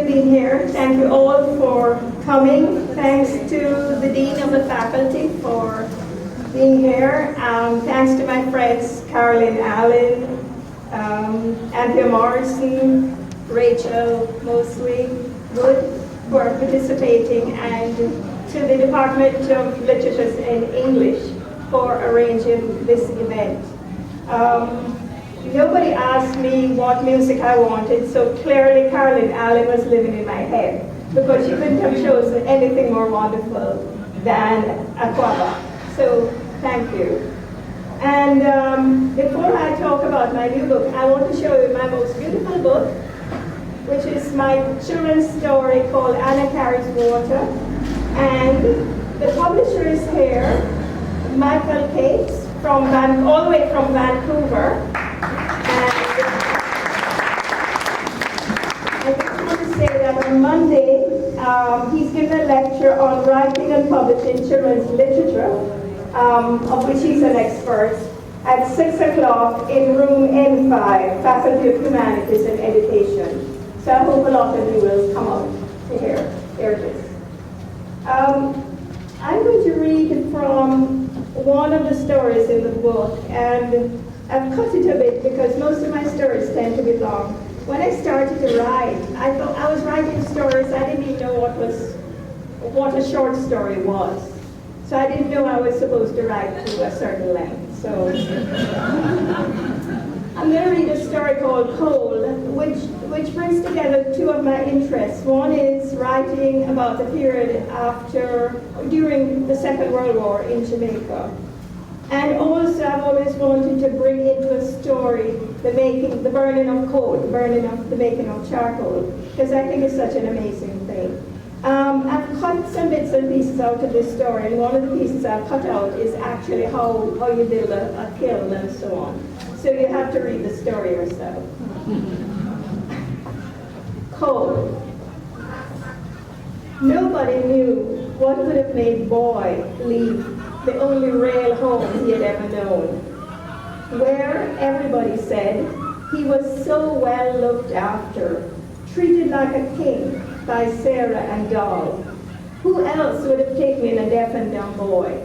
enjoyed being here. Thank you all for coming. Thanks to the Dean of the Faculty for being here. Thanks to my friends Carolyn Allen, Anthea Morrison, Rachel Mosley Wood for participating, and to the Department of Literature and English for arranging this event. Nobody asked me what music I wanted, so clearly Carolyn Allen was living in my head, because she couldn't have chosen anything more wonderful than Aquaba. So thank you. And before I talk about my new book, I want to show you my most beautiful book, which is my children's story called Anna Carries Water. And the publisher is here, Michael Cates, all the way from Vancouver. And I just want to say that on Monday, he's given a lecture on writing and publishing children's literature, of which he's an expert, at 6 o'clock in room N5, Faculty of Humanities and Education. So I hope a lot of you will come out to hear this. I'm going to read from one of the stories in the book, and I've cut it a bit because most of my stories tend to be long. When I started to write, I thought I was writing stories. I didn't even know what a short story was. So I didn't know I was supposed to write to a certain length. So I'm going to read a story called Cold, which brings together two of my interests. One is writing about the period during the Second World War in Jamaica. And also I've always wanted to bring into a story the burning of coal, the making of charcoal, because I think it's such an amazing thing. I've cut some bits and pieces out of this story, and one of the pieces I've cut out is actually how you build a kiln and so on. So you have to read the story yourself. Coal. Nobody knew what would have made Boy leave the only real home he had ever known, where everybody said he was so well looked after, treated like a king by Sarah and Doll. Who else would have taken in a deaf and dumb boy?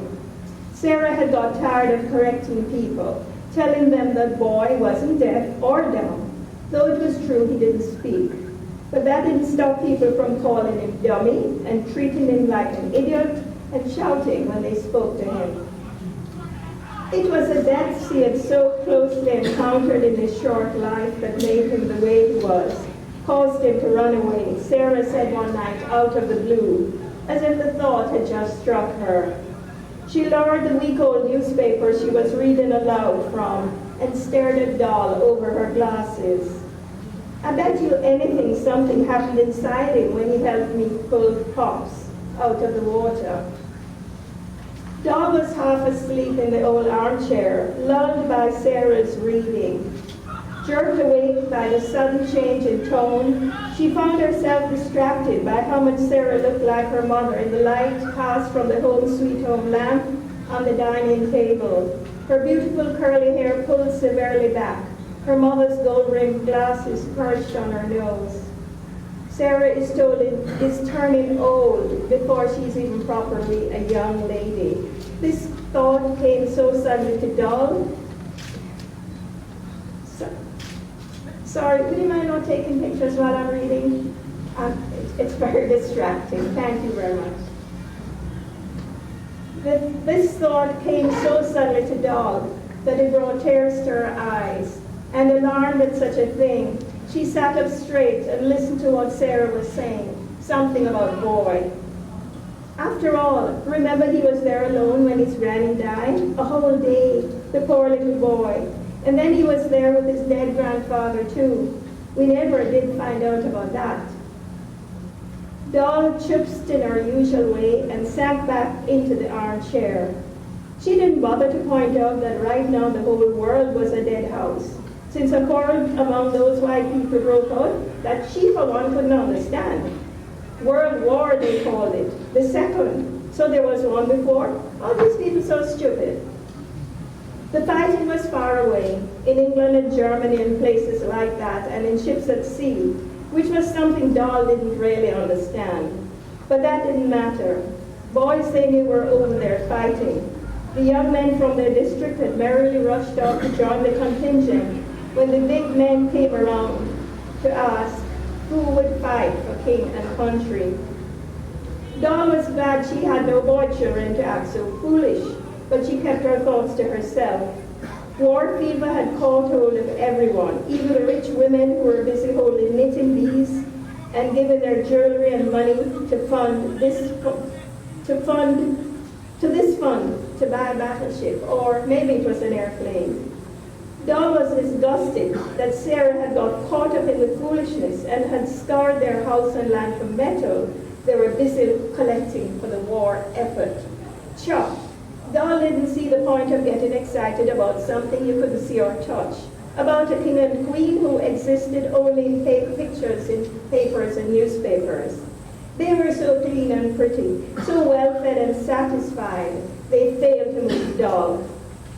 Sarah had got tired of correcting people, telling them that Boy wasn't deaf or dumb, though it was true he didn't speak. But that didn't stop people from calling him dummy and treating him like an idiot and shouting when they spoke to him. It was the deaths he had so closely encountered in his short life that made him the way he was, caused him to run away, Sarah said one night out of the blue, as if the thought had just struck her. She lowered the week-old newspaper she was reading aloud from and stared at Doll over her glasses. I bet you anything something happened inside him when he helped me pull Pops out of the water. Doll was half asleep in the old armchair, lulled by Sarah's reading. Jerked awake by the sudden change in tone, she found herself distracted by how much Sarah looked like her mother in the light cast from the Home Sweet Home lamp on the dining table. Her beautiful curly hair pulled severely back, her mother's gold-rimmed glasses perched on her nose. Sarah is turning old before she's even properly a young lady. This thought came so suddenly to Doll. Sorry, would you mind not taking pictures while I'm reading? It's very distracting. Thank you very much. This thought came so suddenly to Doll that it brought tears to her eyes. And alarmed at such a thing, she sat up straight and listened to what Sarah was saying, something about Boy. After all, remember he was there alone when his granny died? A whole day, the poor little boy. And then he was there with his dead grandfather too. We never did find out about that. Doll chutzed in her usual way and sank back into the armchair. She didn't bother to point out that right now the whole world was a dead house, since a quarrel among those white people broke out that she for one couldn't understand. World War, they called it, the second. So there was one before. All these people so stupid. The fighting was far away, in England and Germany and places like that, and in ships at sea. which was something Doll didn't really understand. But that didn't matter. Boys they knew were over there fighting. The young men from their district had merrily rushed off to join the contingent when the big men came around to ask who would fight for king and country. Doll was glad she had no boy children to act so foolish, but she kept her thoughts to herself. War fever had caught hold of everyone, even the rich women who were busy holding knitting bees and giving their jewelry and money to this fund to buy a battleship, or maybe it was an airplane. Doll was disgusted that Sarah had got caught up in the foolishness and had scarred their house and land from metal they were busy collecting for the war effort. Chuck, Doll didn't see the point of getting excited about something you couldn't see or touch, about a king and queen who existed only in fake pictures in papers and newspapers. They were so clean and pretty, so well-fed and satisfied, they failed to move Doll.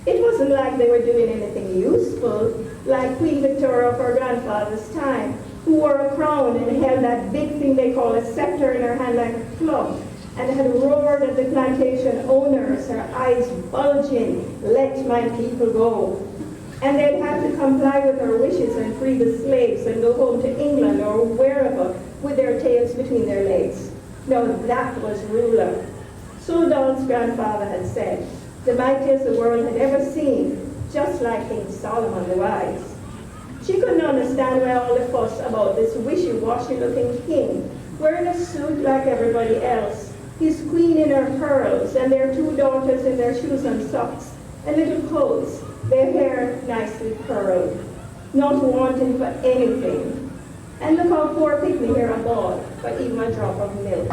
It wasn't like they were doing anything useful, like Queen Victoria of her grandfather's time, who wore a crown and held that big thing they call a scepter in her hand like a club, and had roared at the plantation owners, her eyes bulging, "Let my people go." And they'd have to comply with her wishes and free the slaves and go home to England or wherever with their tails between their legs. Now that was ruler. So Doll's grandfather had said, the mightiest the world had ever seen, just like King Solomon the Wise. She couldn't understand why all the fuss about this wishy-washy looking king, wearing a suit like everybody else, his queen in her pearls, and their two daughters in their shoes and socks, and little coats, their hair nicely curled, not wanting for anything. And look how poor Pygmy here bought for even a drop of milk.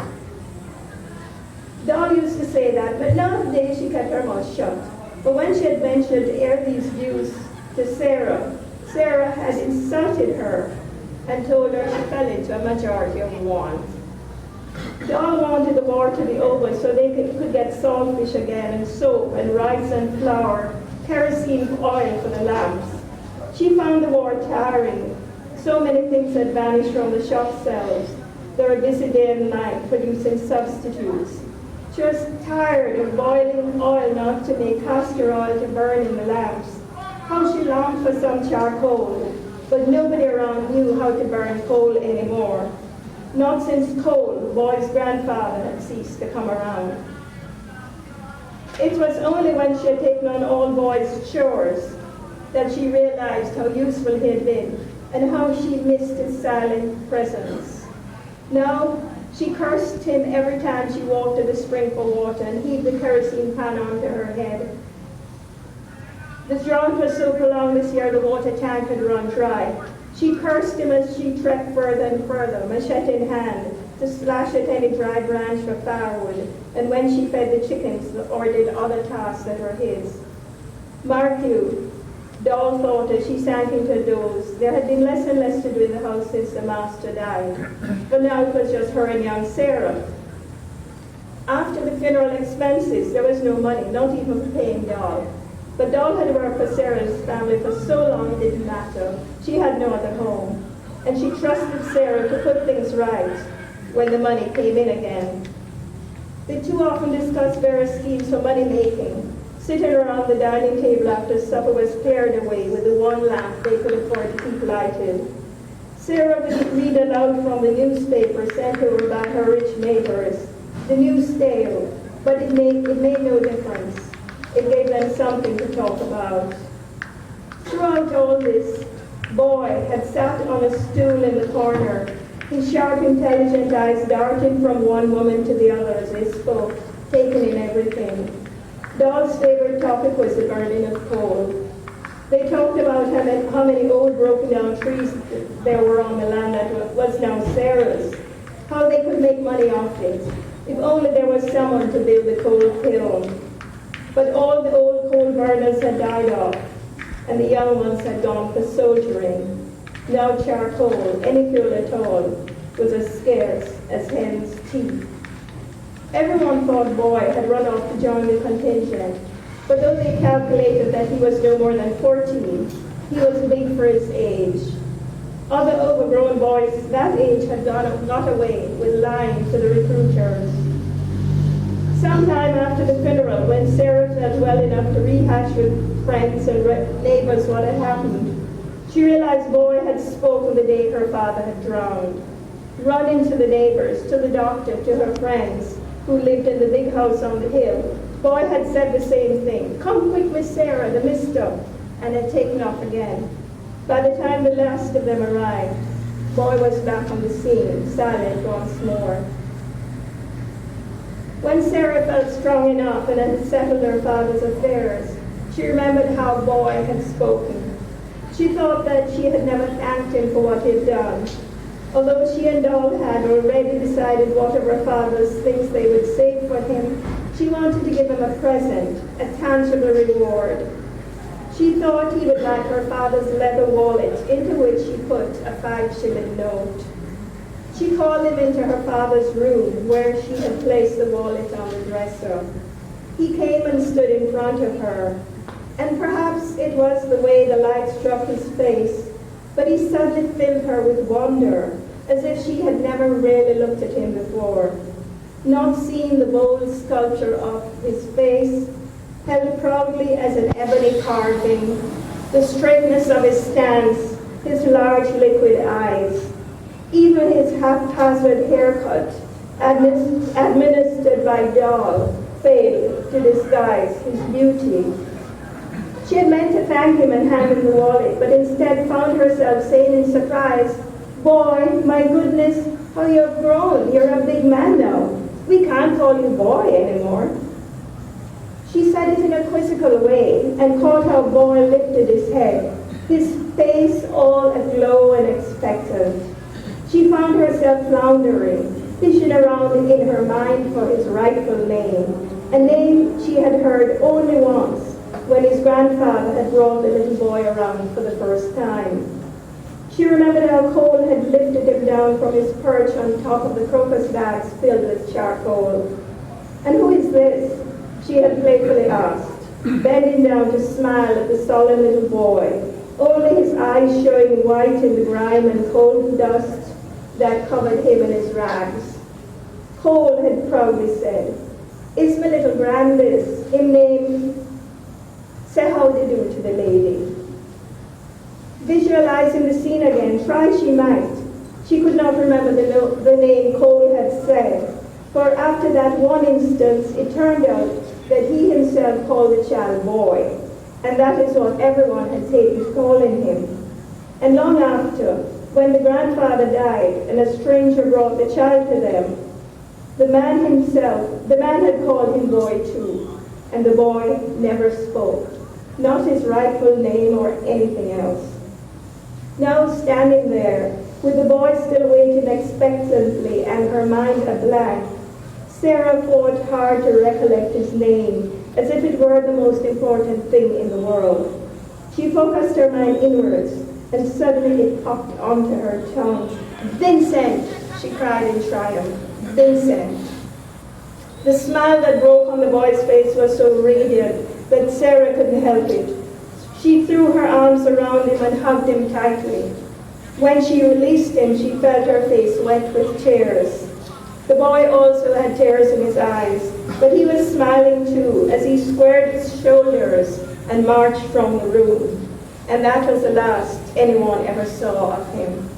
Doll used to say that, but nowadays she kept her mouth shut. But when she had ventured to air these views to Sarah, Sarah had insulted her and told her she fell into a majority of one. Doll wanted the war to be over so they could get saltfish again and soap and rice and flour, kerosene oil for the lamps. She found the war tiring. So many things had vanished from the shop shelves. They were busy day and night producing substitutes. She was tired of boiling oil not to make castor oil to burn in the lamps. How she longed for some charcoal, but nobody around knew how to burn coal anymore. Not since coal, the boy's grandfather, had ceased to come around. It was only when she had taken on all boys' chores that she realized how useful he had been and how she missed his silent presence. Now, she cursed him every time she walked to the spring for water and heaved the kerosene pan onto her head. The drought was so prolonged this year the water tank had run dry. She cursed him as she trekked further and further, machete in hand, to slash at any dry branch for firewood, and when she fed the chickens or did other tasks that were his. Mark you, Doll thought as she sank into a doze, there had been less and less to do in the house since the master died, but now it was just her and young Sarah. After the funeral expenses, there was no money, not even for paying Doll. But Doll had worked for Sarah's family for so long it didn't matter. She had no other home, and she trusted Sarah to put things right when the money came in again. They too often discussed various schemes for money making, sitting around the dining table after supper was cleared away with the one lamp they could afford to keep lighted. Sarah would read aloud from the newspaper sent over by her rich neighbors. The news stale, but it made no difference. It gave them something to talk about. Throughout all this, Boy had sat on a stool in the corner, his sharp, intelligent eyes darting from one woman to the other as they spoke, taking in everything. Doll's favorite topic was the burning of coal. They talked about how many old broken down trees there were on the land that was now Sarah's, how they could make money off it, if only there was someone to build the coal kiln. But all the old coal burners had died off, and the young ones had gone for soldiering. Now charcoal, any fuel at all, was as scarce as hen's teeth. Everyone thought Boy had run off to join the contingent, but though they calculated that he was no more than 14, he was big for his age. Other overgrown boys that age had got away with lying to the recruiters. Sometime after the funeral, when Sarah felt well enough to rehash with friends and neighbors what had happened, she realized Boy had spoken the day her father had drowned. Running to the neighbors, to the doctor, to her friends who lived in the big house on the hill, Boy had said the same thing. "Come quick, Miss Sarah, the mister," and had taken off again. By the time the last of them arrived, Boy was back on the scene, silent once more. When Sarah felt strong enough and had settled her father's affairs, she remembered how Boy had spoken. She thought that she had never thanked him for what he had done. Although she and Doll had already decided what of her father's things they would save for him, she wanted to give him a present, a tangible reward. She thought he would like her father's leather wallet, into which she put a 5-shilling note. She called him into her father's room, where she had placed the wallet on the dresser. He came and stood in front of her, and perhaps it was the way the light struck his face, but he suddenly filled her with wonder, as if she had never really looked at him before. Not seeing the bold sculpture of his face, held proudly as an ebony carving, the straightness of his stance, his large liquid eyes, even his haphazard haircut, administered by Doll, failed to disguise his beauty. She had meant to thank him and hand him the wallet, but instead found herself saying in surprise, "Boy, my goodness, how you've grown. You're a big man now. We can't call you Boy anymore." She said it in a quizzical way and caught how Boy lifted his head, his face all aglow and expectant. She found herself floundering, fishing around in her mind for his rightful name, a name she had heard only once, when his grandfather had brought the little boy around for the first time. She remembered how Cole had lifted him down from his perch on top of the crocus bags filled with charcoal. "And who is this?" she had playfully asked, bending down to smile at the solemn little boy, only his eyes showing white in the grime and cold dust that covered him in his rags. Cole had proudly said, "Is my little grandis, him name, say how they do to the lady." Visualizing the scene again, try she might, she could not remember the name Cole had said, for after that one instance it turned out that he himself called the child Boy, and that is what everyone had taken to calling him. And long after, when the grandfather died and a stranger brought the child to them, the man had called him Boy too, and the boy never spoke, not his rightful name or anything else. Now standing there, with the boy still waiting expectantly and her mind a blank, Sarah fought hard to recollect his name, as if it were the most important thing in the world. She focused her mind inwards, and suddenly it popped onto her tongue. "Vincent!" she cried in triumph. "Vincent!" The smile that broke on the boy's face was so radiant that Sarah couldn't help it. She threw her arms around him and hugged him tightly. When she released him, she felt her face wet with tears. The boy also had tears in his eyes, but he was smiling too as he squared his shoulders and marched from the room. And that was the last anyone ever saw of him.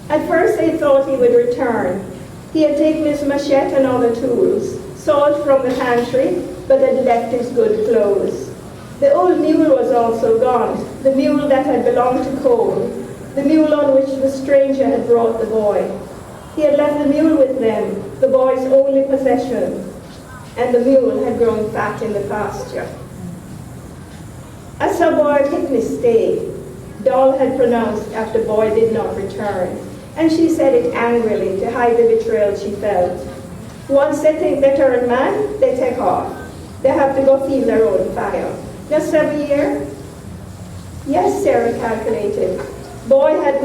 At first they thought he would return. He had taken his machete and other tools, salt from the pantry, but had left his good clothes. The old mule was also gone, the mule that had belonged to Cole, the mule on which the stranger had brought the boy. He had left the mule with them, the boy's only possession, and the mule had grown fat in the pasture. A subordinate mistake, Doll had pronounced after Boy did not return, and she said it angrily to hide the betrayal she felt. Once they think they turn man, they take off. They have to go feel their own fire. Just every year? Yes, Sarah calculated. Boy had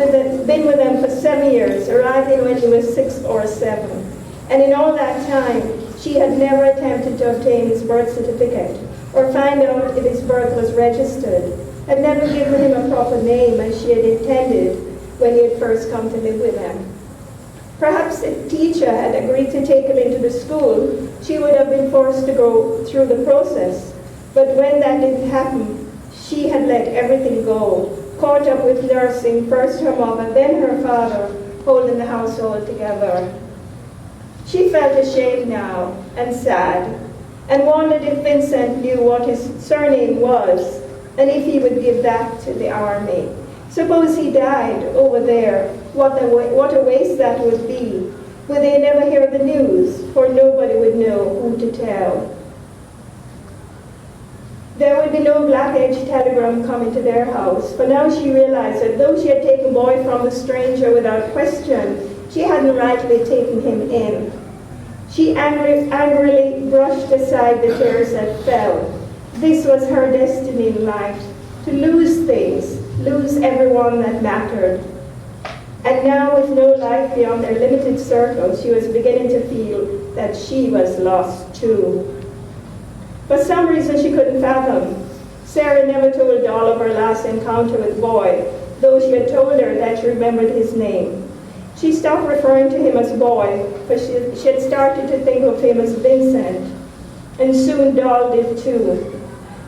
been with them for 7 years, arriving when he was 6 or 7. And in all that time, she had never attempted to obtain his birth certificate or find out if his birth was registered, had never given him a proper name as she had intended, when he had first come to live with them. Perhaps if teacher had agreed to take him into the school, she would have been forced to go through the process. But when that didn't happen, she had let everything go, caught up with nursing, first her mother, then her father, holding the household together. She felt ashamed now and sad, and wondered if Vincent knew what his surname was, and if he would give that to the army. Suppose he died over there, what a waste that would be. Would they never hear the news, for nobody would know who to tell. There would be no black-edged telegram coming to their house, for now she realized that though she had taken boy from the stranger without question, she hadn't rightly taken him in. She angrily brushed aside the tears that fell. This was her destiny in life, to lose things, lose everyone that mattered. And now, with no life beyond their limited circle, she was beginning to feel that she was lost too. For some reason she couldn't fathom, Sarah never told Doll of her last encounter with Boy, though she had told her that she remembered his name. She stopped referring to him as Boy, for she had started to think of him as Vincent, and soon Doll did too.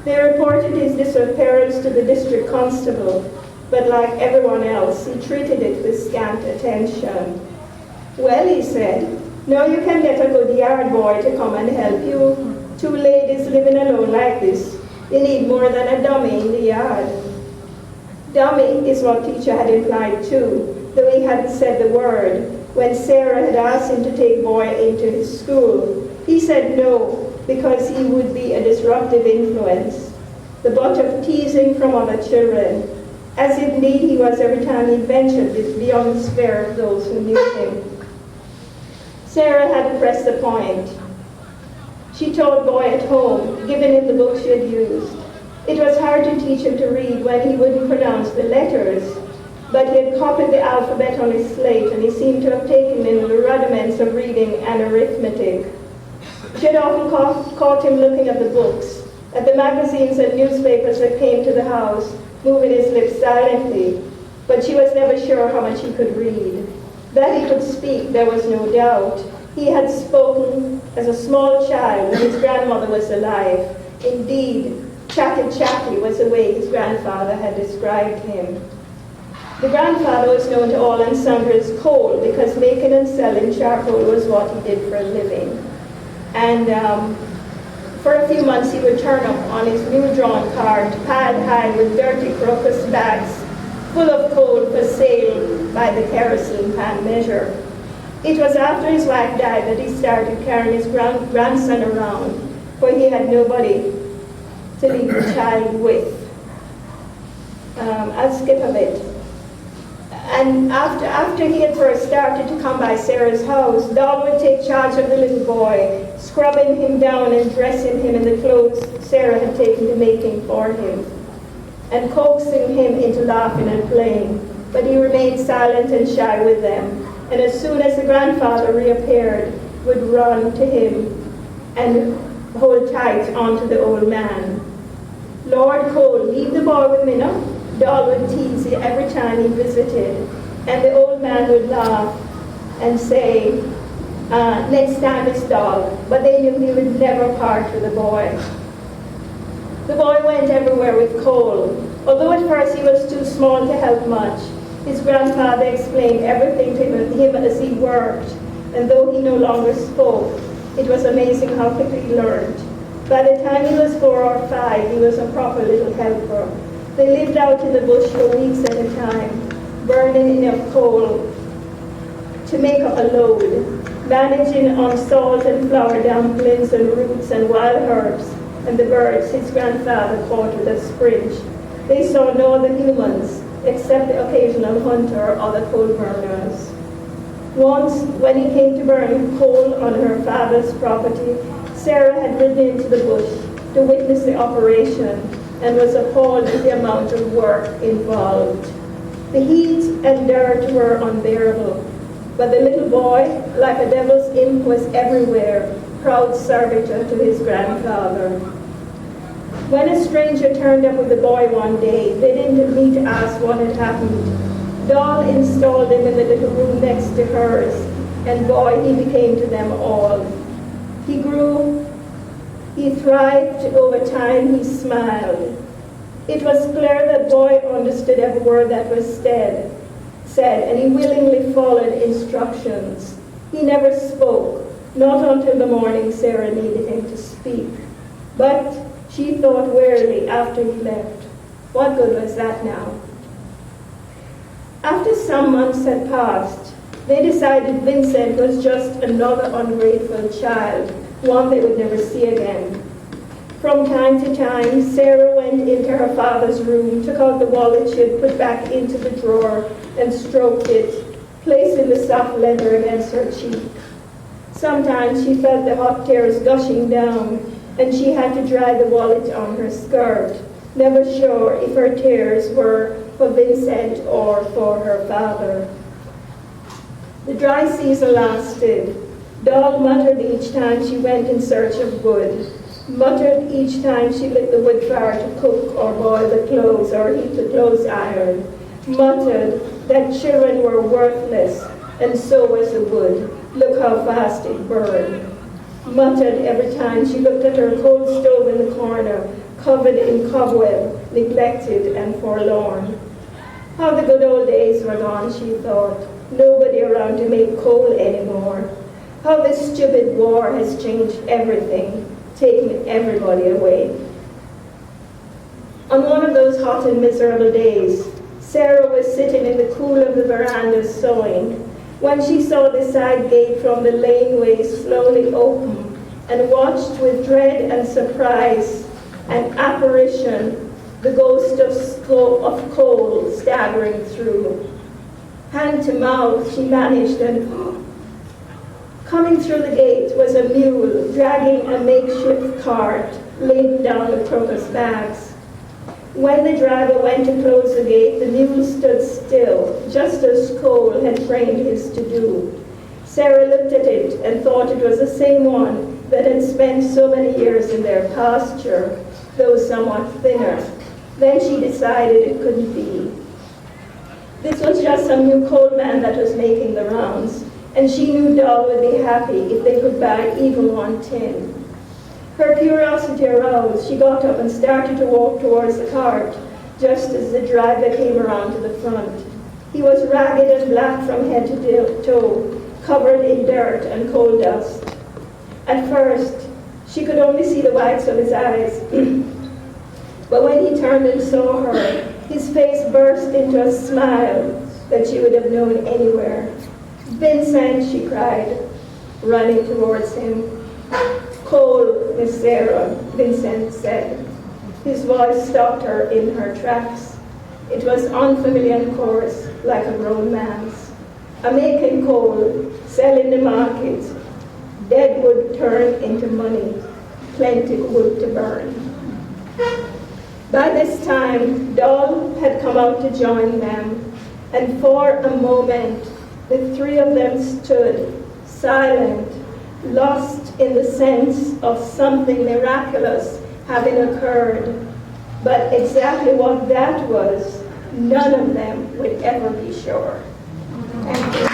They reported his disappearance to the district constable, but like everyone else, he treated it with scant attention. Well, he said, now you can get a good yard boy to come and help you. Two ladies living alone like this, they need more than a dummy in the yard. Dummy is what teacher had implied too, though he hadn't said the word, when Sarah had asked him to take Boy into his school. He said no, because he would be a disruptive influence, the butt of teasing from other children, as indeed he was every time he ventured beyond the sphere of those who knew him. Sarah had pressed the point. She told Boy at home, giving him the book she had used. It was hard to teach him to read when he wouldn't pronounce the letters, but he had copied the alphabet on his slate, and he seemed to have taken in the rudiments of reading and arithmetic. She had often caught him looking at the books, at the magazines and newspapers that came to the house, moving his lips silently, but she was never sure how much he could read. That he could speak, there was no doubt. He had spoken as a small child when his grandmother was alive. Indeed, chatty was the way his grandfather had described him. The grandfather was known to all and sundry as Cole, because making and selling charcoal was what he did for a living. And for a few months he would turn up on his new drawn cart, piled high with dirty crocus bags, full of coal for sale by the kerosene pan measure. It was after his wife died that he started carrying his grandson around, for he had nobody to leave the child with. I'll skip a bit. And after he had first started to come by Sarah's house, Doll would take charge of the little boy, scrubbing him down and dressing him in the clothes Sarah had taken to making for him, and coaxing him into laughing and playing. But he remained silent and shy with them, and as soon as the grandfather reappeared, would run to him and hold tight onto the old man. Lord Cole, leave the boy with me now. Doll would tease him every time he visited, and the old man would laugh and say, next time it's Doll, but they knew he would never part with the boy. The boy went everywhere with Cole. Although at first he was too small to help much, his grandfather explained everything to him as he worked, and though he no longer spoke, it was amazing how quickly he learned. By the time he was 4 or 5, he was a proper little helper. They lived out in the bush for weeks at a time, burning enough coal to make up a load, managing on salt and flour dumplings and roots and wild herbs, and the birds his grandfather caught with a springe. They saw no other humans, except the occasional hunter or the coal burners. Once, when he came to burn coal on her father's property, Sarah had ridden into the bush to witness the operation and was appalled at the amount of work involved. The heat and dirt were unbearable, but the little boy, like a devil's imp, was everywhere, proud servitor to his grandfather. When a stranger turned up with the boy one day, they didn't need to ask what had happened. Doll installed him in the little room next to hers, and boy, he became to them all. He grew, he thrived over time, he smiled. It was clear that boy understood every word that was said, and he willingly followed instructions. He never spoke, not until the morning Sarah needed him to speak. But she thought wearily after he left, what good was that now? After some months had passed, they decided Vincent was just another ungrateful child, one they would never see again. From time to time, Sarah went into her father's room, took out the wallet she had put back into the drawer, and stroked it, placing the soft leather against her cheek. Sometimes she felt the hot tears gushing down, and she had to dry the wallet on her skirt, never sure if her tears were for Vincent or for her father. The dry season lasted. Doll muttered each time she went in search of wood, muttered each time she lit the wood fire to cook or boil the clothes or heat the clothes iron, muttered that children were worthless and so was the wood. Look how fast it burned. Muttered every time she looked at her coal stove in the corner, covered in cobweb, neglected and forlorn. How the good old days were gone, she thought. Nobody around to make coal anymore. How this stupid war has changed everything, taking everybody away. On one of those hot and miserable days, Sarah was sitting in the cool of the veranda sewing when she saw the side gate from the laneway slowly open and watched with dread and surprise an apparition, the ghost of coal staggering through. Hand to mouth, she managed, and coming through the gate was a mule dragging a makeshift cart laden down with crocus bags. When the driver went to close the gate, the mule stood still, just as Cole had trained his to do. Sarah looked at it and thought it was the same one that had spent so many years in their pasture, though somewhat thinner. Then she decided it couldn't be. This was just some new coal man that was making the rounds, and she knew Doll would be happy if they could buy even one tin. Her curiosity aroused, she got up and started to walk towards the cart, just as the driver came around to the front. He was ragged and black from head to toe, covered in dirt and coal dust. At first, she could only see the whites of his eyes, but when he turned and saw her, his face burst into a smile that she would have known anywhere. "Vincent," she cried, running towards him. "Coal, Miss Sarah," Vincent said. His voice stopped her in her tracks. It was unfamiliar and coarse, like a grown man's. "I'm making coal, sell in the market. Dead wood turned into money, plenty wood to burn." By this time, Doll had come out to join them, and for a moment, the three of them stood, silent, lost in the sense of something miraculous having occurred. But exactly what that was, none of them would ever be sure. Thank you.